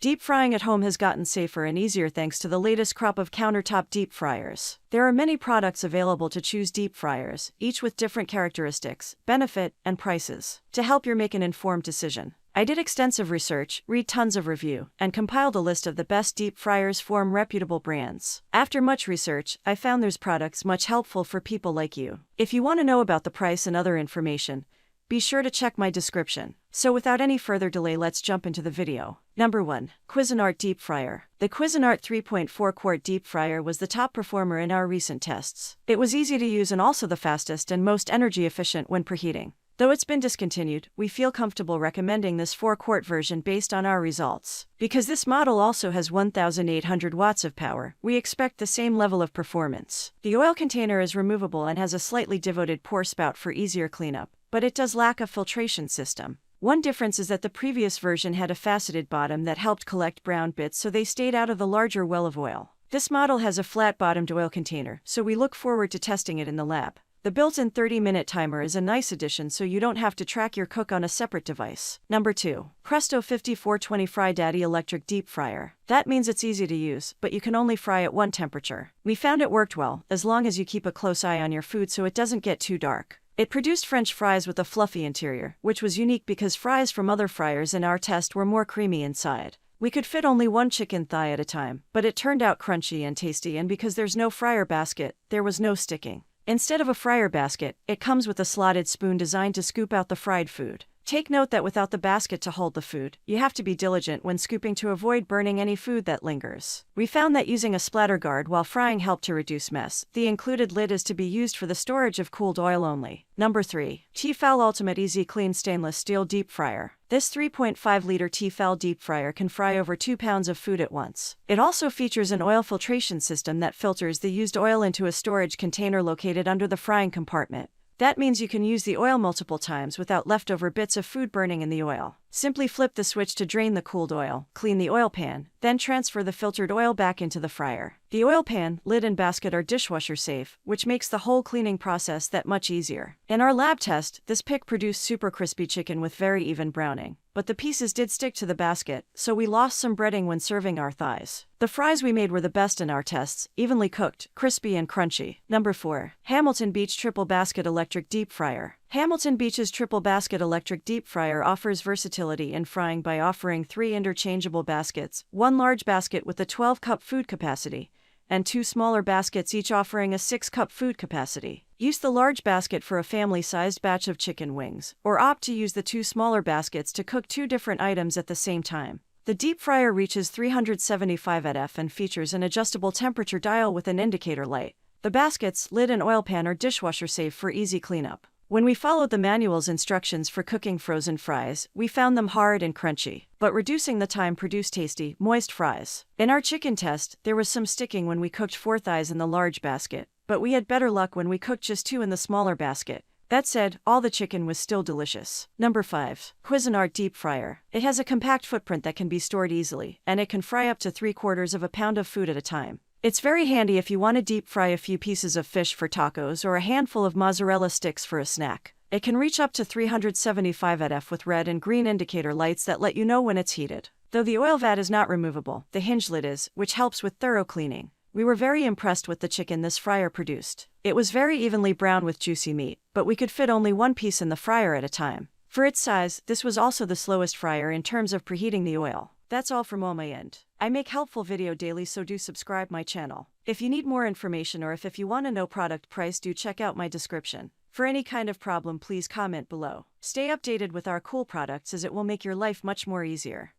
Deep frying at home has gotten safer and easier thanks to the latest crop of countertop deep fryers. There are many products available to choose deep fryers, each with different characteristics, benefit, and prices, to help you make an informed decision. I did extensive research, read tons of review, and compiled a list of the best deep fryers from reputable brands. After much research, I found there's products much helpful for people like you. If you want to know about the price and other information, be sure to check my description. So without any further delay, let's jump into the video. Number 1. Cuisinart Deep Fryer. The Cuisinart 3.4 quart deep fryer was the top performer in our recent tests. It was easy to use and also the fastest and most energy efficient when preheating. Though it's been discontinued, we feel comfortable recommending this 4-quart version based on our results. Because this model also has 1,800 watts of power, we expect the same level of performance. The oil container is removable and has a slightly devoted pour spout for easier cleanup, but it does lack a filtration system. One difference is that the previous version had a faceted bottom that helped collect brown bits so they stayed out of the larger well of oil. This model has a flat-bottomed oil container, so we look forward to testing it in the lab. The built-in 30-minute timer is a nice addition so you don't have to track your cook on a separate device. Number 2. Presto 5420 Fry Daddy Electric Deep Fryer. That means it's easy to use, but you can only fry at one temperature. We found it worked well, as long as you keep a close eye on your food so it doesn't get too dark. It produced French fries with a fluffy interior, which was unique because fries from other fryers in our test were more creamy inside. We could fit only one chicken thigh at a time, but it turned out crunchy and tasty, and because there's no fryer basket, there was no sticking. Instead of a fryer basket, it comes with a slotted spoon designed to scoop out the fried food. Take note that without the basket to hold the food, you have to be diligent when scooping to avoid burning any food that lingers. We found that using a splatter guard while frying helped to reduce mess. The included lid is to be used for the storage of cooled oil only. Number 3. Tefal Ultimate Easy Clean Stainless Steel Deep Fryer. This 3.5-liter Tefal deep fryer can fry over 2 pounds of food at once. It also features an oil filtration system that filters the used oil into a storage container located under the frying compartment. That means you can use the oil multiple times without leftover bits of food burning in the oil. Simply flip the switch to drain the cooled oil, clean the oil pan, then transfer the filtered oil back into the fryer. The oil pan, lid and basket are dishwasher safe, which makes the whole cleaning process that much easier. In our lab test, this pick produced super crispy chicken with very even browning, but the pieces did stick to the basket, so we lost some breading when serving our thighs. The fries we made were the best in our tests, evenly cooked, crispy and crunchy. Number 4. Hamilton Beach Triple Basket Electric Deep Fryer. Hamilton Beach's Triple Basket Electric Deep Fryer offers versatility in frying by offering 3 interchangeable baskets, 1 large basket with a 12-cup food capacity, and 2 smaller baskets each offering a 6-cup food capacity. Use the large basket for a family-sized batch of chicken wings, or opt to use the 2 smaller baskets to cook 2 different items at the same time. The deep fryer reaches 375 atf and features an adjustable temperature dial with an indicator light. The baskets, lid and oil pan are dishwasher safe for easy cleanup. When we followed the manual's instructions for cooking frozen fries, we found them hard and crunchy, but reducing the time produced tasty, moist fries. In our chicken test, there was some sticking when we cooked 4 thighs in the large basket, but we had better luck when we cooked just 2 in the smaller basket. That said, all the chicken was still delicious. Number 5. Cuisinart Deep Fryer. It has a compact footprint that can be stored easily, and it can fry up to 3/4 of a pound of food at a time. It's very handy if you want to deep fry a few pieces of fish for tacos or a handful of mozzarella sticks for a snack. It can reach up to 375 atf with red and green indicator lights that let you know when it's heated. Though the oil vat is not removable, the hinge lid is, which helps with thorough cleaning. We were very impressed with the chicken this fryer produced. It was very evenly brown with juicy meat, but we could fit only 1 piece in the fryer at a time. For its size, this was also the slowest fryer in terms of preheating the oil. That's all from my end. I make helpful video daily, so do subscribe my channel. If you need more information or if you want to know product price, do check out my description. For any kind of problem, please comment below. Stay updated with our cool products as it will make your life much more easier.